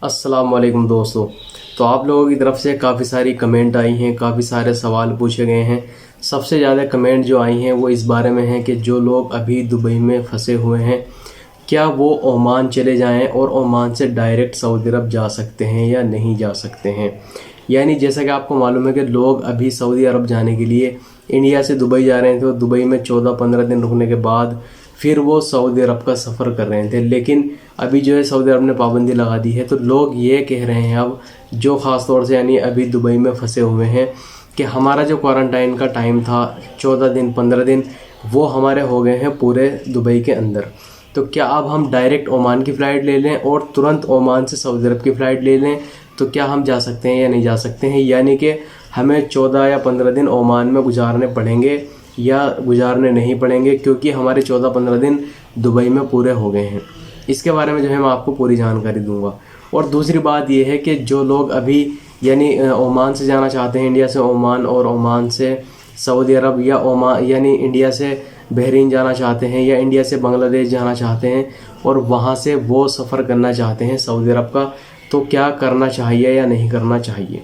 अस्सलाम वालेकुम दोस्तों। तो आप लोगों की तरफ से काफ़ी सारी कमेंट आई हैं, काफ़ी सारे सवाल पूछे गए हैं। सबसे ज़्यादा कमेंट जो आई हैं वो इस बारे में है कि जो लोग अभी दुबई में फंसे हुए हैं, क्या वो ओमान चले जाएं और ओमान से डायरेक्ट सऊदी अरब जा सकते हैं या नहीं जा सकते हैं। यानी जैसा कि आपको मालूम है कि लोग अभी सऊदी अरब जाने के लिए इंडिया से दुबई जा रहे थे और दुबई में 14-15 दिन रुकने के बाद फिर वो सऊदी अरब का सफ़र कर रहे थे। लेकिन अभी जो है सऊदी अरब ने पाबंदी लगा दी है, तो लोग ये कह रहे हैं अब जो ख़ास तौर से यानी अभी दुबई में फंसे हुए हैं कि हमारा जो क्वारंटाइन का टाइम था 14 दिन 15 दिन वो हमारे हो गए हैं पूरे दुबई के अंदर। तो क्या अब हम डायरेक्ट ओमान की फ़्लाइट ले लें और तुरंत ओमान से सऊदी अरब की फ़्लाइट ले लें, तो क्या हम जा सकते हैं या नहीं जा सकते हैं। यानी कि हमें 14 या 15 दिन ओमान में गुजारने पड़ेंगे या गुजारने नहीं पड़ेंगे, क्योंकि हमारे 14-15 दिन दुबई में पूरे हो गए हैं। इसके बारे में जो है मैं आपको पूरी जानकारी दूंगा। और दूसरी बात यह है कि जो लोग अभी यानी ओमान से जाना चाहते हैं, इंडिया से ओमान और ओमान से सऊदी अरब या ओमान यानी इंडिया से बहरीन जाना चाहते हैं या इंडिया से बांग्लादेश जाना चाहते हैं और वहाँ से वो सफ़र करना चाहते हैं सऊदी अरब का, तो क्या करना चाहिए या नहीं करना चाहिए।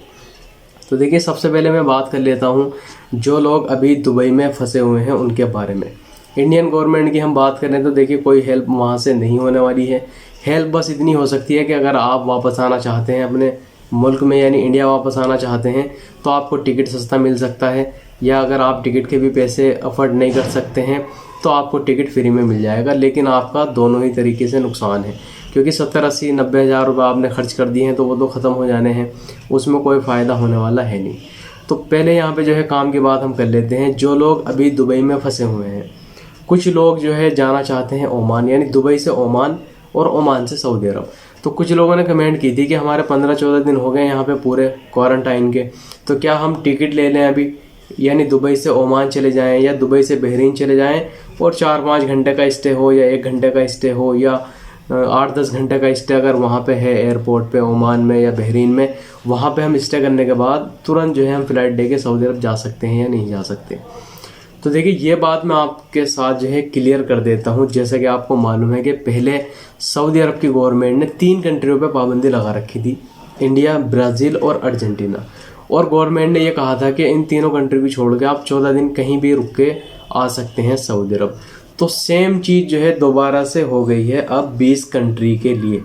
तो देखिए, सबसे पहले मैं बात कर लेता हूँ जो लोग अभी दुबई में फंसे हुए हैं उनके बारे में। इंडियन गवर्नमेंट की हम बात करें तो देखिए कोई हेल्प वहाँ से नहीं होने वाली है। हेल्प बस इतनी हो सकती है कि अगर आप वापस आना चाहते हैं अपने मुल्क में यानी इंडिया वापस आना चाहते हैं तो आपको टिकट सस्ता मिल सकता है, या अगर आप टिकट के भी पैसे अफोर्ड नहीं कर सकते हैं तो आपको टिकट फ्री में मिल जाएगा। लेकिन आपका दोनों ही तरीके से नुकसान है, क्योंकि 70-80-90 हज़ार रुपये आपने खर्च कर दिए हैं तो वो तो ख़त्म हो जाने हैं, उसमें कोई फ़ायदा होने वाला है नहीं। तो पहले यहाँ पे जो है काम की बात हम कर लेते हैं। जो लोग अभी दुबई में फंसे हुए हैं, कुछ लोग जो है जाना चाहते हैं ओमान, यानी दुबई से ओमान और ओमान से सऊदी अरब। तो कुछ लोगों ने कमेंट की थी कि हमारे 15-14 दिन हो गए यहाँ पे पूरे क्वारंटाइन के, तो क्या हम टिकट ले लें अभी, यानी दुबई से ओमान चले जाएं या दुबई से बहरीन चले जाएं और 4-5 घंटे का स्टे हो या 1 घंटे का स्टे हो या 8-10 घंटे का स्टे अगर वहाँ पे है एयरपोर्ट पे ओमान में या बहरीन में, वहाँ पे हम स्टे करने के बाद तुरंत जो है हम फ़्लाइट लेके सऊदी अरब जा सकते हैं या नहीं जा सकते। तो देखिए, ये बात मैं आपके साथ जो है क्लियर कर देता हूँ। जैसे कि आपको मालूम है कि पहले सऊदी अरब की गवर्नमेंट ने 3 कंट्रियों पे पाबंदी लगा रखी थी, इंडिया, ब्राज़ील और अर्जेंटीना। और गवर्नमेंट ने ये कहा था कि इन तीनों कंट्री को छोड़ के आप 14 दिन कहीं भी रुक के आ सकते हैं सऊदी अरब। तो सेम चीज़ जो है दोबारा से हो गई है अब 20 कंट्री के लिए,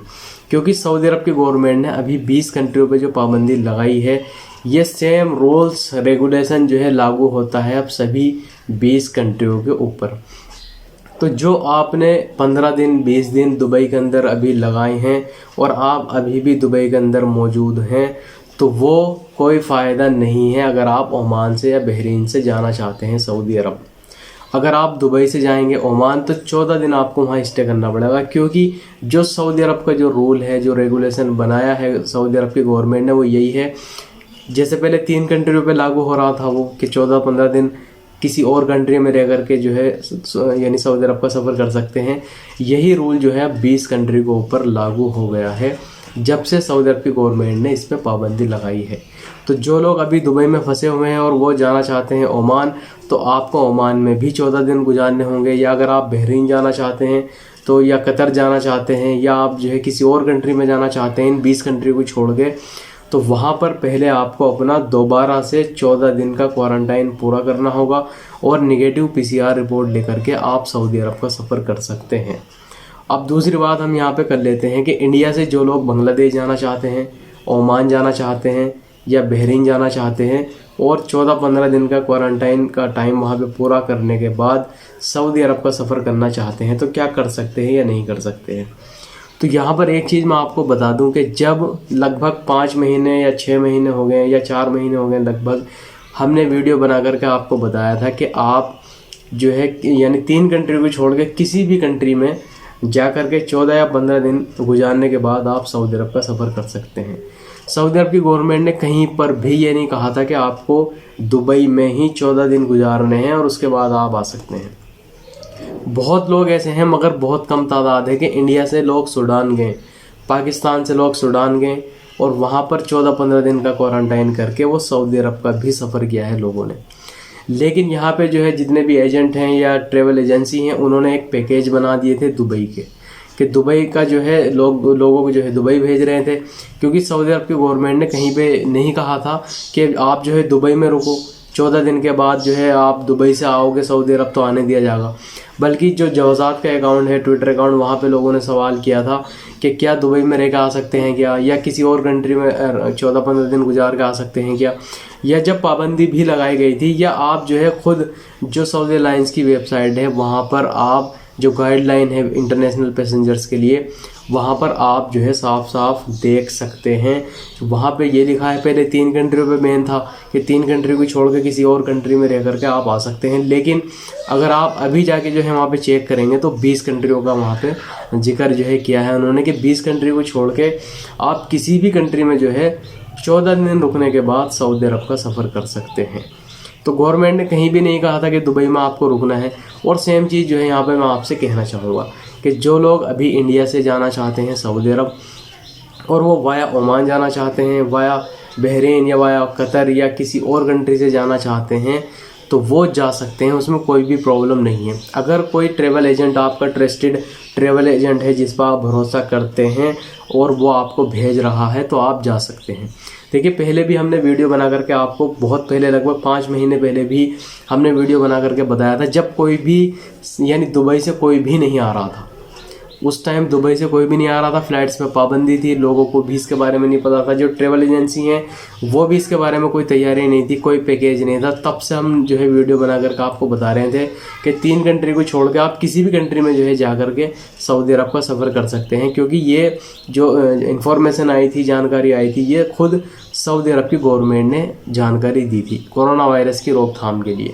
क्योंकि सऊदी अरब की गवर्नमेंट ने अभी 20 कंट्रियों पे जो पाबंदी लगाई है, ये सेम रूल्स रेगुलेशन जो है लागू होता है अब सभी 20 कंट्रियों के ऊपर। तो जो आपने 15 दिन 20 दिन दुबई के अंदर अभी लगाए हैं और आप अभी भी दुबई के अंदर मौजूद हैं, तो वो कोई फ़ायदा नहीं है अगर आप ओमान से या बहरीन से जाना चाहते हैं सऊदी अरब। अगर आप दुबई से जाएंगे ओमान तो 14 दिन आपको वहाँ स्टे करना पड़ेगा, क्योंकि जो सऊदी अरब का जो रूल है, जो रेगुलेशन बनाया है सऊदी अरब की गवर्नमेंट ने, वो यही है। जैसे पहले 3 कंट्रियों पे लागू हो रहा था वो कि 14-15 दिन किसी और कंट्री में रह करके जो है यानी सऊदी अरब का सफ़र कर सकते हैं, यही रूल जो है अब 20 कंट्री के ऊपर लागू हो गया है जब से सऊदी अरब की गवर्नमेंट ने इस पर पाबंदी लगाई है। तो जो लोग अभी दुबई में फंसे हुए हैं और वो जाना चाहते हैं ओमान, तो आपको ओमान में भी 14 दिन गुजारने होंगे, या अगर आप बहरीन जाना चाहते हैं तो, या कतर जाना चाहते हैं, या आप जो है किसी और कंट्री में जाना चाहते हैं इन 20 कंट्री को छोड़ के, तो वहाँ पर पहले आपको अपना दोबारा से 14 दिन का क्वारंटाइन पूरा करना होगा और नेगेटिव PCR रिपोर्ट लेकर के आप सऊदी अरब का सफ़र कर सकते हैं। अब दूसरी बात हम यहाँ पे कर लेते हैं कि इंडिया से जो लोग बांग्लादेश जाना चाहते हैं, ओमान जाना चाहते हैं या बहरीन जाना चाहते हैं और 14-15 दिन का क्वारंटाइन का टाइम वहाँ पे पूरा करने के बाद सऊदी अरब का सफ़र करना चाहते हैं, तो क्या कर सकते हैं या नहीं कर सकते हैं। तो यहाँ पर एक चीज़ मैं आपको बता दूं कि जब लगभग 5 महीने या 6 महीने हो गए या 4 महीने हो गए लगभग, हमने वीडियो बना करके आपको बताया था कि आप जो है यानी 3 कंट्री को छोड़ के किसी भी कंट्री में जा कर के 14 या 15 दिन गुजारने के बाद आप सऊदी अरब का सफ़र कर सकते हैं। सऊदी अरब की गवर्नमेंट ने कहीं पर भी ये नहीं कहा था कि आपको दुबई में ही 14 दिन गुजारने हैं और उसके बाद आप आ सकते हैं। बहुत लोग ऐसे हैं, मगर बहुत कम तादाद है कि इंडिया से लोग सूडान गए, पाकिस्तान से लोग सूडान गए और वहाँ पर 14-15 दिन का क्वारंटाइन करके वो सऊदी अरब का भी सफ़र किया है लोगों ने। लेकिन यहाँ पे जो है जितने भी एजेंट हैं या ट्रेवल एजेंसी हैं, उन्होंने एक पैकेज बना दिए थे दुबई के कि दुबई का जो है लोगों को जो है दुबई भेज रहे थे, क्योंकि सऊदी अरब की गवर्नमेंट ने कहीं पे नहीं कहा था कि आप जो है दुबई में रुको, 14 दिन के बाद जो है आप दुबई से आओगे सऊदी अरब तो आने दिया जाएगा। बल्कि जो जवाजात का अकाउंट है, ट्विटर अकाउंट, वहाँ पे लोगों ने सवाल किया था कि क्या दुबई में रह के आ सकते हैं क्या, या किसी और कंट्री में 14-15 दिन गुजार के आ सकते हैं क्या, या जब पाबंदी भी लगाई गई थी, या आप जो है खुद जो सऊदी एयरलाइंस की वेबसाइट है वहाँ पर आप जो गाइडलाइन है इंटरनेशनल पैसेंजर्स के लिए, वहाँ पर आप जो है साफ साफ देख सकते हैं। वहाँ पे ये लिखा है, पहले 3 कंट्रियों पे बैन था कि 3 कंट्री को छोड़ के किसी और कंट्री में रह करके आप आ सकते हैं, लेकिन अगर आप अभी जाके जो है वहाँ पे चेक करेंगे तो 20 कंट्रियों का वहाँ पे जिक्र जो है किया है उन्होंने कि 20 कंट्री को छोड़ के आप किसी भी कंट्री में जो है 14 दिन रुकने के बाद सऊदी अरब का सफ़र कर सकते हैं। तो गवर्नमेंट ने कहीं भी नहीं कहा था कि दुबई में आपको रुकना है। और सेम चीज़ जो है यहाँ पे मैं आपसे कहना चाहूँगा कि जो लोग अभी इंडिया से जाना चाहते हैं सऊदी अरब और वो वाया ओमान जाना चाहते हैं, वाया बहरीन या वाया कतर या किसी और कंट्री से जाना चाहते हैं, तो वो जा सकते हैं, उसमें कोई भी प्रॉब्लम नहीं है। अगर कोई ट्रैवल एजेंट आपका ट्रस्टेड ट्रैवल एजेंट है जिस पर आप भरोसा करते हैं और वो आपको भेज रहा है तो आप जा सकते हैं। देखिए, पहले भी हमने वीडियो बना करके आपको, बहुत पहले लगभग 5 महीने पहले भी हमने वीडियो बना करके बताया था, जब कोई भी यानी दुबई से कोई भी नहीं आ रहा था। उस टाइम दुबई से कोई भी नहीं आ रहा था, फ्लाइट्स में पाबंदी थी, लोगों को भी इसके बारे में नहीं पता था, जो ट्रैवल एजेंसी हैं वो भी इसके बारे में कोई तैयारी नहीं थी, कोई पैकेज नहीं था। तब से हम जो है वीडियो बना करके आपको बता रहे थे कि 3 कंट्री को छोड़ के आप किसी भी कंट्री में जो है जा करके सऊदी अरब का सफ़र कर सकते हैं, क्योंकि ये जो इन्फॉर्मेशन आई थी, जानकारी आई थी, ये खुद सऊदी अरब की गवर्नमेंट ने जानकारी दी थी कोरोना वायरस की रोकथाम के लिए।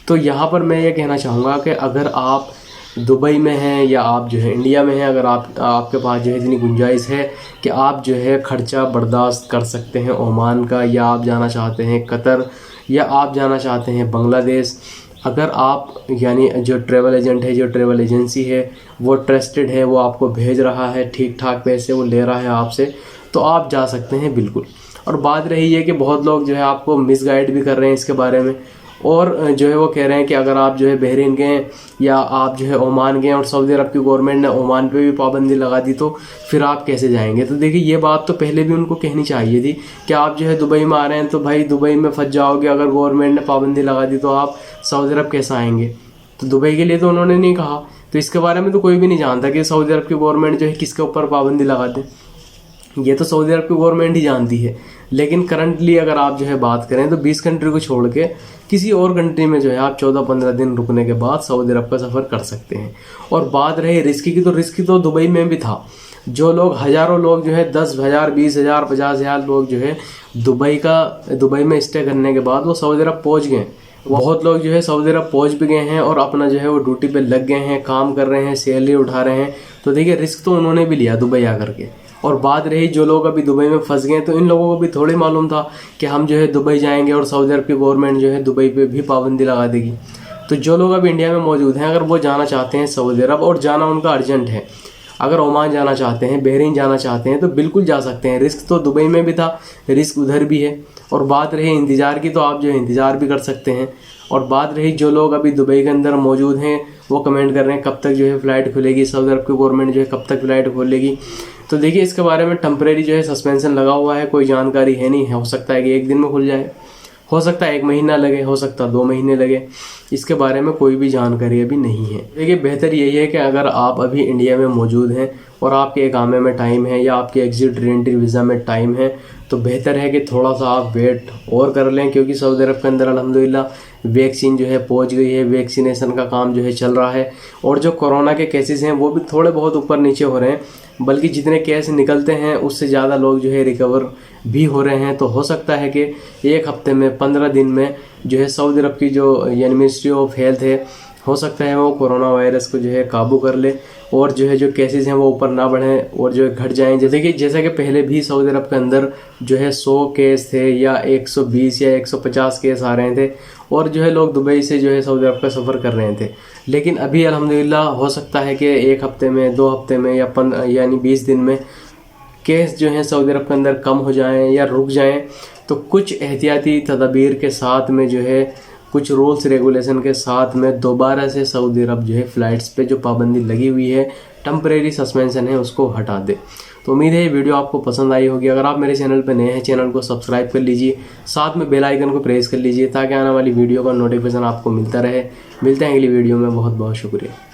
तो यहाँ पर मैं ये कहना चाहूँगा कि अगर आप दुबई में हैं या आप जो है इंडिया में हैं, अगर आपके पास जो है इतनी गुंजाइश है कि आप जो है खर्चा बर्दाश्त कर सकते हैं ओमान का, या आप जाना चाहते हैं कतर, या आप जाना चाहते हैं बांग्लादेश, अगर आप यानी जो ट्रैवल एजेंट है, जो ट्रैवल एजेंसी है वो ट्रस्टेड है, वो आपको भेज रहा है, ठीक ठाक पैसे वो ले रहा है आपसे, तो आप जा सकते हैं बिल्कुल। और बात रही है कि बहुत लोग जो है आपको मिसगाइड भी कर रहे हैं इसके बारे में, और जो है वो कह रहे हैं कि अगर आप जो है बहरीन गए या आप जो है ओमान गए और सऊदी अरब की गवर्नमेंट ने ओमान पे भी पाबंदी लगा दी तो फिर आप कैसे जाएंगे। तो देखिए, ये बात तो पहले भी उनको कहनी चाहिए थी कि आप जो है दुबई में आ रहे हैं तो भाई दुबई में फंस जाओगे, अगर गवर्नमेंट ने पाबंदी लगा दी तो आप सऊदी अरब कैसे आएंगे। तो दुबई के लिए तो उन्होंने नहीं कहा, तो इसके बारे में तो कोई भी नहीं जानता कि सऊदी अरब की गवर्नमेंट जो है किसके ऊपर पाबंदी लगा दे, ये तो सऊदी अरब की गवर्नमेंट ही जानती है। लेकिन करंटली अगर आप जो है बात करें तो 20 कंट्री को छोड़ के किसी और कंट्री में जो है आप 14-15 दिन रुकने के बाद सऊदी अरब का सफ़र कर सकते हैं। और बात रही रिस्क की, तो रिस्क तो दुबई में भी था। जो लोग, हज़ारों लोग जो है 10,000, 20,000, 50,000 लोग जो है दुबई में स्टे करने के बाद वो सऊदी अरब पहुँच गए। बहुत लोग जो है सऊदी अरब पहुँच भी गए हैं और अपना जो है वो ड्यूटी पे लग गए हैं, काम कर रहे हैं, सैलरी उठा रहे हैं। तो देखिए, रिस्क तो उन्होंने भी लिया दुबई आकर के। और बात रही जो लोग अभी दुबई में फंस गए, तो इन लोगों को भी थोड़ी मालूम था कि हम जो है दुबई जाएंगे और सऊदी अरब की गवर्नमेंट जो है दुबई पे भी पाबंदी लगा देगी। तो जो लोग अभी इंडिया में मौजूद हैं, अगर वो जाना चाहते हैं सऊदी अरब और जाना उनका अर्जेंट है, अगर ओमान जाना चाहते हैं, बहरीन जाना चाहते हैं, तो बिल्कुल जा सकते हैं। रिस्क तो दुबई में भी था, रिस्क उधर भी है। और बात रही इंतज़ार की, तो आप जो है इंतज़ार भी कर सकते हैं। और बात रही जो लोग अभी दुबई के अंदर मौजूद हैं, वो कमेंट कर रहे हैं कब तक जो है फ़्लाइट खुलेगी, सऊदी अरब की गवर्नमेंट जो है कब तक फ़्लाइट खोलेगी। तो देखिए, इसके बारे में टेम्परेरी जो है सस्पेंशन लगा हुआ है, कोई जानकारी है नहीं। हो सकता है कि 1 दिन में खुल जाए, हो सकता है 1 महीना लगे, हो सकता है 2 महीने लगे, इसके बारे में कोई भी जानकारी अभी नहीं है। देखिए, बेहतर यही है कि अगर आप अभी इंडिया में मौजूद हैं और आपके इकामे में टाइम है या आपके एग्जिट रीएंट्री वीज़ा में टाइम है, तो बेहतर है कि थोड़ा सा आप वेट और कर लें, क्योंकि सऊदी अरब के अंदर अल्हम्दुलिल्लाह वैक्सीन जो है पहुंच गई है, वैक्सीनेशन का काम जो है चल रहा है। और जो कोरोना के केसेस हैं वो भी थोड़े बहुत ऊपर नीचे हो रहे हैं, बल्कि जितने केस निकलते हैं उससे ज़्यादा लोग जो है रिकवर भी हो रहे हैं। तो हो सकता है कि 1 हफ्ते में, 15 दिन में जो है सऊदी अरब की जो यानी मिनिस्ट्री ऑफ हेल्थ है, हो सकता है वो कोरोना वायरस को जो है काबू कर ले और जो है जो केसेस हैं वो ऊपर ना बढ़ें और जो है घट जाएं। जैसे कि पहले भी सऊदी अरब के अंदर जो है 100 केस थे या 120 या 150 केस आ रहे थे और जो है लोग दुबई से जो है सऊदी अरब का सफ़र कर रहे थे। लेकिन अभी अल्हम्दुलिल्लाह हो सकता है कि 1 हफ्ते में, 2 हफ्ते में या यानी 20 दिन में केस जो हैं सऊदी अरब के अंदर कम हो जाएं या रुक जाएं। तो कुछ एहतियाती तदबीर के साथ में जो है कुछ रूल्स रेगुलेशन के साथ में दोबारा से सऊदी अरब जो है फ़्लाइट्स पे जो पाबंदी लगी हुई है, टेम्परेरी सस्पेंशन है, उसको हटा दे। तो उम्मीद है ये वीडियो आपको पसंद आई होगी। अगर आप मेरे चैनल पर नए हैं, चैनल को सब्सक्राइब कर लीजिए, साथ में बेल आइकन को प्रेस कर लीजिए ताकि आने वाली वीडियो का नोटिफिकेशन आपको मिलता रहे। मिलते हैं अगली वीडियो में। बहुत बहुत शुक्रिया।